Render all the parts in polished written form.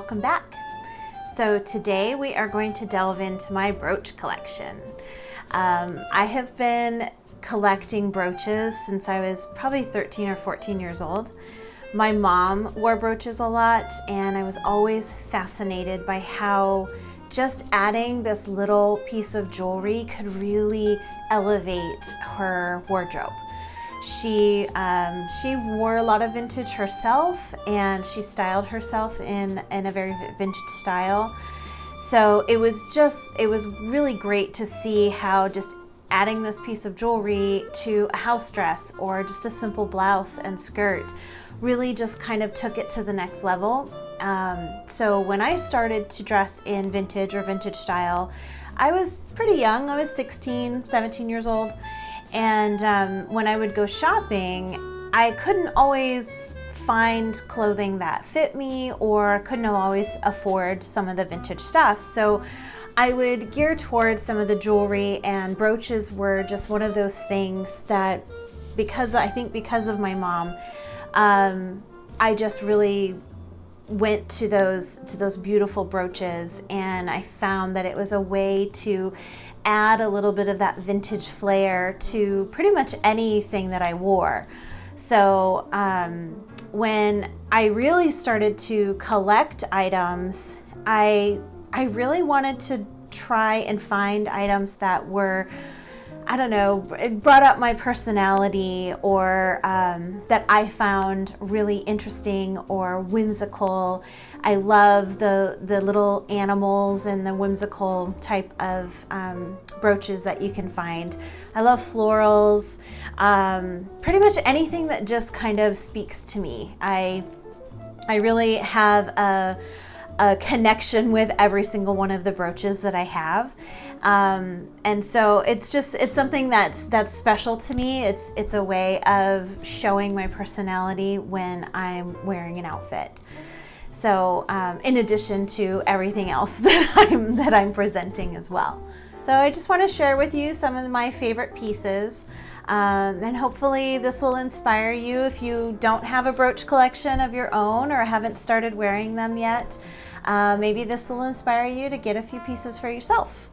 welcome back. So today we are going to delve into my brooch collection. I have been collecting brooches since I was probably 13 or 14 years old. My mom wore brooches a lot, and I was always fascinated by how just adding this little piece of jewelry could really elevate her wardrobe. She wore a lot of vintage herself, and she styled herself in a very vintage style. So it was really great to see how just adding this piece of jewelry to a house dress or just a simple blouse and skirt really just kind of took it to the next level. So when I started to dress in vintage or vintage style, I was pretty young. I was 16, 17 years old. And when I would go shopping, I couldn't always find clothing that fit me, or couldn't always afford some of the vintage stuff. So I would gear towards some of the jewelry, and brooches were just one of those things that, because of my mom, I just really went to those beautiful brooches, and I found that it was a way to add a little bit of that vintage flair to pretty much anything that I wore. So when I really started to collect items, I really wanted to try and find items that were, I don't know, it brought up my personality, or that I found really interesting or whimsical. I love the little animals and the whimsical type of brooches that you can find. I love florals, pretty much anything that just kind of speaks to me. I really have a connection with every single one of the brooches that I have. And so it's something that's special to me. It's a way of showing my personality when I'm wearing an outfit. So in addition to everything else that I'm presenting as well. So I just want to share with you some of my favorite pieces. And hopefully this will inspire you if you don't have a brooch collection of your own or haven't started wearing them yet. Maybe this will inspire you to get a few pieces for yourself.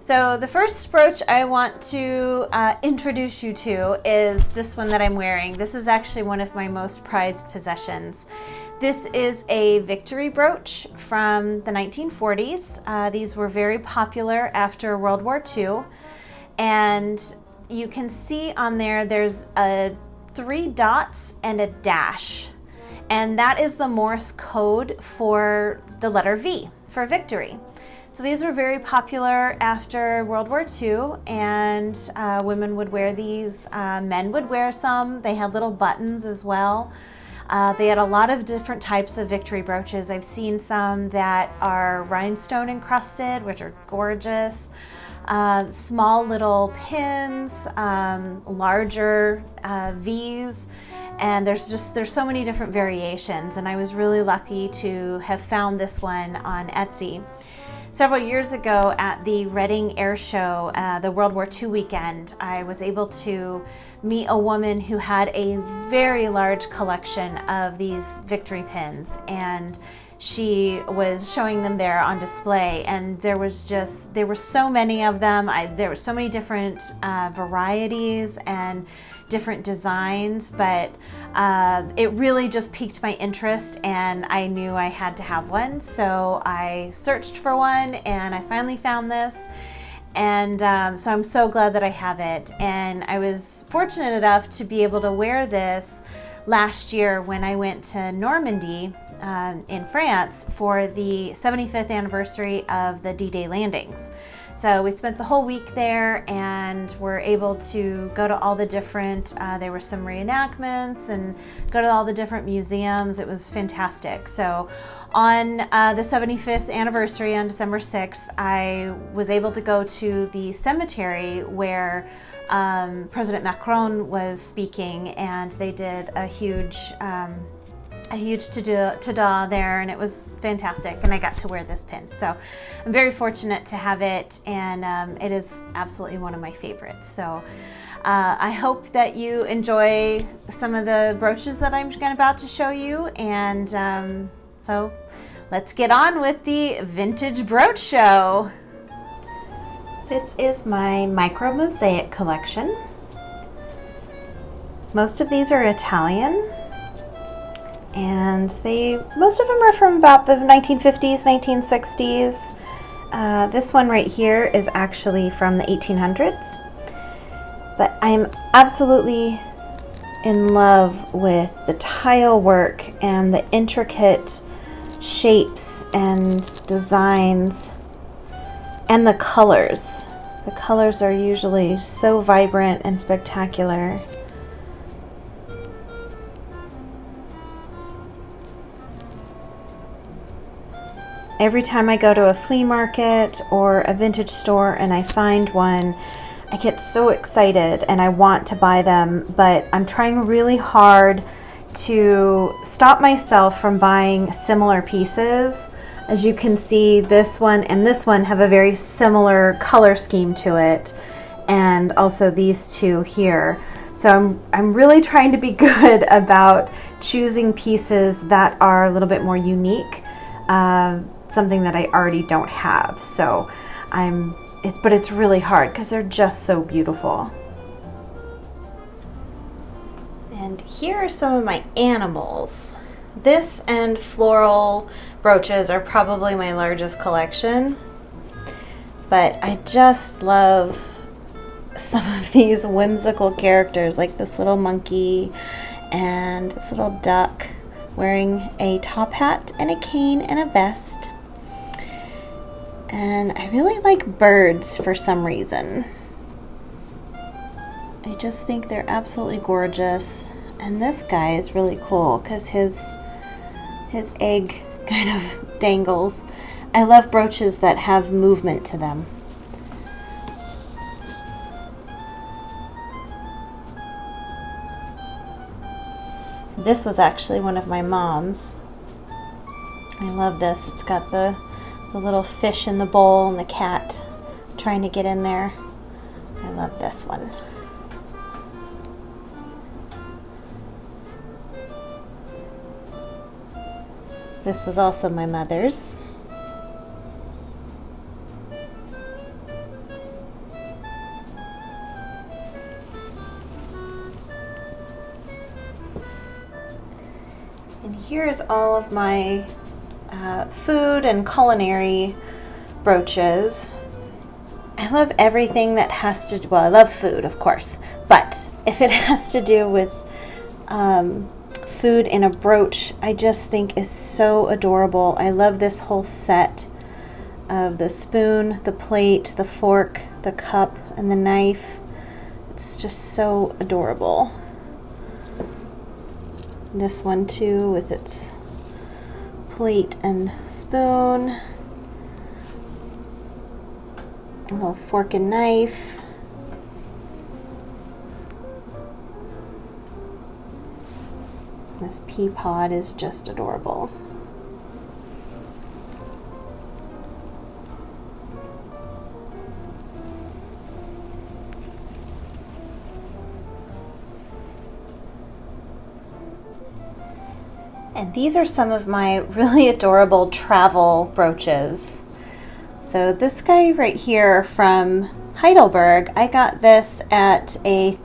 So the first brooch I want to introduce you to is this one that I'm wearing. This is actually one of my most prized possessions. This is a Victory brooch from the 1940s. These were very popular after World War II. And you can see on there's 3 dots and a dash. And that is the Morse code for the letter V, for victory. So these were very popular after World War II, and women would wear these, men would wear some. They had little buttons as well. They had a lot of different types of victory brooches. I've seen some that are rhinestone encrusted, which are gorgeous. Small little pins, larger V's. And there's so many different variations, and I was really lucky to have found this one on Etsy. Several years ago at the Reading Air Show, the World War II weekend, I was able to meet a woman who had a very large collection of these victory pins, and she was showing them there on display, and there were so many of them. There were so many different varieties and different designs, but it really just piqued my interest, and I knew I had to have one. So I searched for one, and I finally found this. And so I'm so glad that I have it. And I was fortunate enough to be able to wear this last year when I went to Normandy in France for the 75th anniversary of the D-Day landings. So we spent the whole week there, and were able to go to all the different, there were some reenactments, and go to all the different museums. It was fantastic. So on the 75th anniversary on December 6th, I was able to go to the cemetery where President Macron was speaking, and they did a huge ta-da there, and it was fantastic, and I got to wear this pin. So I'm very fortunate to have it, and it is absolutely one of my favorites. So I hope that you enjoy some of the brooches that I'm about to show you, and so Let's get on with the vintage brooch show. This is my micro mosaic collection. Most of these are Italian, and most of them are from about the 1950s, 1960s. This one right here is actually from the 1800s. But I'm absolutely in love with the tile work and the intricate shapes and designs and the colors. The colors are usually so vibrant and spectacular. Every time I go to a flea market or a vintage store and I find one, I get so excited and I want to buy them, but I'm trying really hard to stop myself from buying similar pieces. As you can see, this one and this one have a very similar color scheme to it, and also these two here. So I'm really trying to be good about choosing pieces that are a little bit more unique, something that I already don't have. So but it's really hard because they're just so beautiful. And here are some of my animals. This and floral brooches are probably my largest collection, but I just love some of these whimsical characters, like this little monkey and this little duck wearing a top hat and a cane and a vest. And I really like birds for some reason. I just think they're absolutely gorgeous. And this guy is really cool because his egg kind of dangles. I love brooches that have movement to them. This was actually one of my mom's. I love this. It's got the little fish in the bowl and the cat trying to get in there. I love this one. This was also my mother's. And here's all of my food and culinary brooches. I love everything that has to, well, I love food, of course, but if it has to do with food in a brooch, I just think is so adorable. I love this whole set of the spoon, the plate, the fork, the cup, and the knife. It's just so adorable. This one too, with its plate and spoon, a little fork and knife. This pea pod is just adorable. And these are some of my really adorable travel brooches. So this guy right here from Heidelberg, I got this at a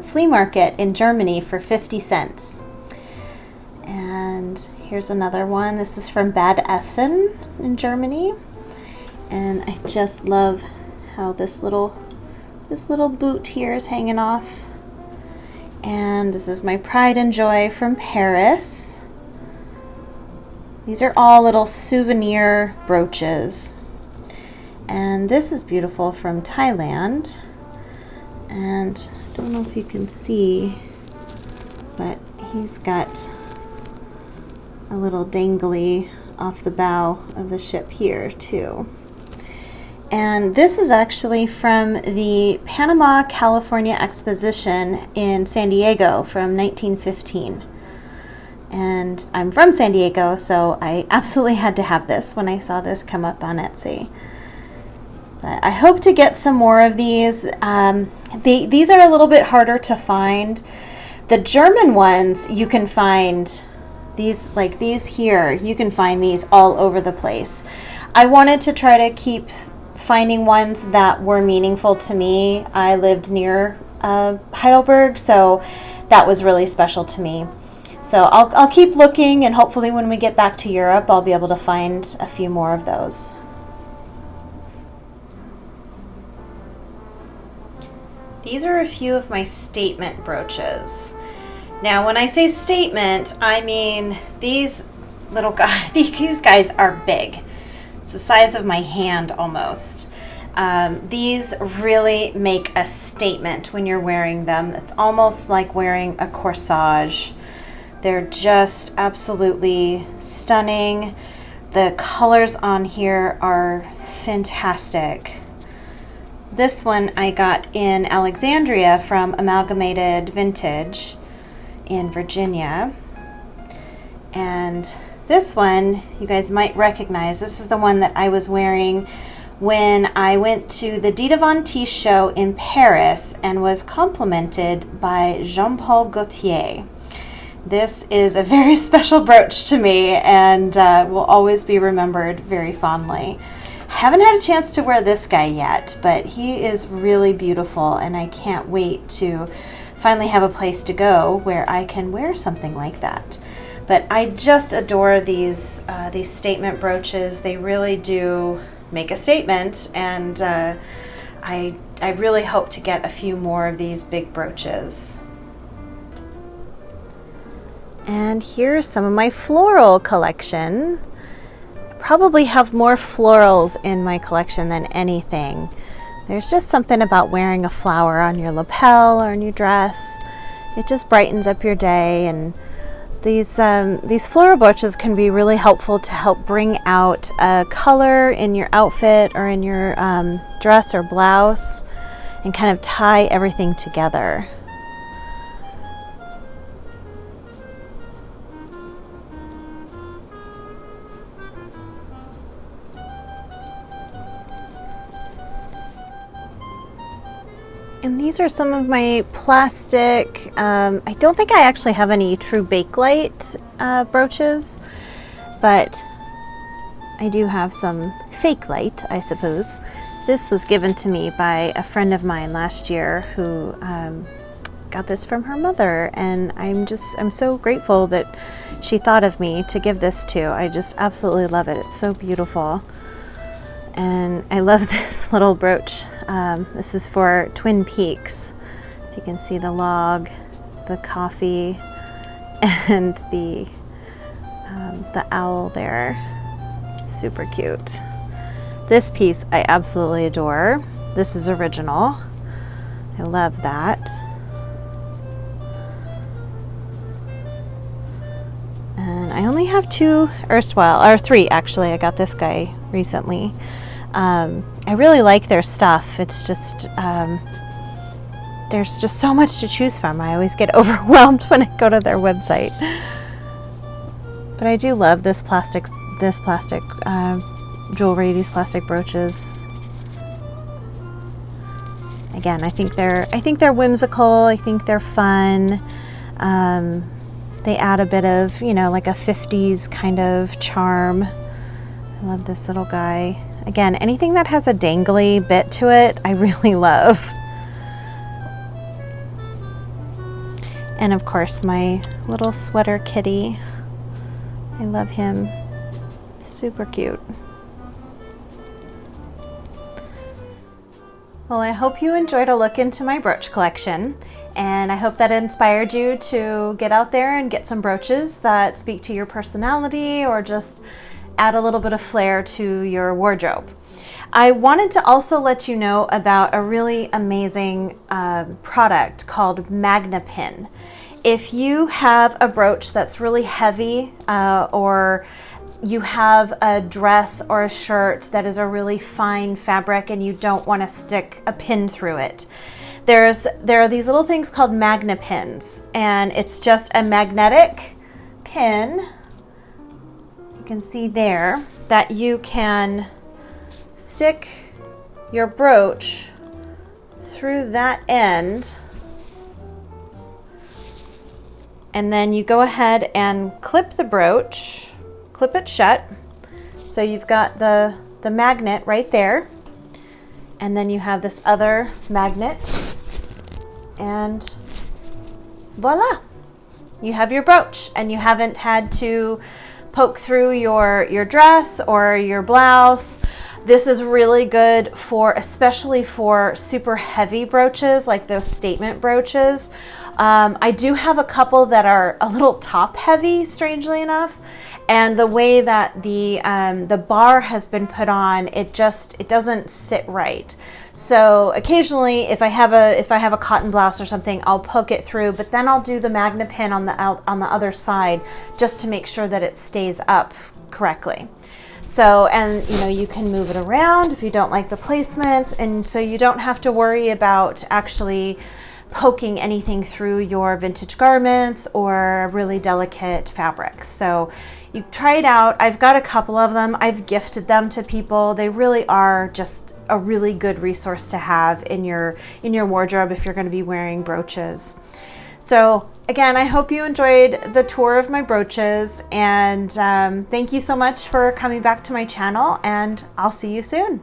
flea market in Germany for 50 cents. And here's another one. This is from Bad Essen in Germany. And I just love how this little boot here is hanging off. And this is my Pride and Joy from Paris. These are all little souvenir brooches. And this is beautiful from Thailand. And I don't know if you can see, but he's got a little dangly off the bow of the ship here too. And this is actually from the Panama, California Exposition in San Diego from 1915. And I'm from San Diego, so I absolutely had to have this when I saw this come up on Etsy. But I hope to get some more of these. These are a little bit harder to find. The German ones you can find These here, you can find these all over the place. I wanted to try to keep finding ones that were meaningful to me. I lived near Heidelberg, so that was really special to me. So I'll keep looking, and hopefully when we get back to Europe, I'll be able to find a few more of those. These are a few of my statement brooches. Now, when I say statement, I mean these little guys. These guys are big. It's the size of my hand almost. These really make a statement when you're wearing them. It's almost like wearing a corsage. They're just absolutely stunning. The colors on here are fantastic. This one I got in Alexandria from Amalgamated Vintage in Virginia. And this one you guys might recognize. This is the one that I was wearing when I went to the Dita Von Teese show in Paris and was complimented by Jean-Paul Gaultier. This is a very special brooch to me and will always be remembered very fondly. Haven't had a chance to wear this guy yet, but he is really beautiful, and I can't wait to finally have a place to go where I can wear something like that. But I just adore these statement brooches. They really do make a statement, and I really hope to get a few more of these big brooches. And here's some of my floral collection. Probably have more florals in my collection than anything. There's just something about wearing a flower on your lapel or on your dress. It just brightens up your day, and these floral brooches can be really helpful to help bring out a color in your outfit or in your dress or blouse and kind of tie everything together. And these are some of my plastic, I don't think I actually have any true Bakelite brooches, but I do have some fake light, I suppose. This was given to me by a friend of mine last year who got this from her mother, and I'm so grateful that she thought of me to give this to. I just absolutely love it. It's so beautiful. And I love this little brooch. This is for Twin Peaks. If you can see the log, the coffee, and the owl there. Super cute. This piece I absolutely adore. This is original. I love that. And I only have three actually. I got this guy recently. I really like their stuff. It's just, there's just so much to choose from. I always get overwhelmed when I go to their website. But I do love this plastic jewelry, these plastic brooches. Again, I think they're whimsical. I think they're fun. They add a bit of, like a 50s kind of charm. I love this little guy. Again, anything that has a dangly bit to it, I really love. And of course, my little sweater kitty. I love him. Super cute. Well, I hope you enjoyed a look into my brooch collection, and I hope that inspired you to get out there and get some brooches that speak to your personality or just add a little bit of flair to your wardrobe. I wanted to also let you know about a really amazing product called MagnaPin. If you have a brooch that's really heavy or you have a dress or a shirt that is a really fine fabric and you don't want to stick a pin through it, there are these little things called MagnaPins, and it's just a magnetic pin. You can see there that you can stick your brooch through that end And then you go ahead and clip the brooch, clip it shut. So you've got the magnet right there. And then you have this other magnet. And voila! You have your brooch, and you haven't had to poke through your dress or your blouse. This is really good for, especially for super heavy brooches, like those statement brooches. I do have a couple that are a little top heavy, strangely enough, and the way that the bar has been put on, it doesn't sit right. So occasionally, if I have a cotton blouse or something, I'll poke it through, but then I'll do the magnet pin on the other side just to make sure that it stays up correctly. So, and you can move it around if you don't like the placement, and so you don't have to worry about actually poking anything through your vintage garments or really delicate fabrics. So you try it out. I've got a couple of them. I've gifted them to people. They really are just a really good resource to have in your wardrobe if you're going to be wearing brooches. So again, I hope you enjoyed the tour of my brooches, and thank you so much for coming back to my channel, and I'll see you soon.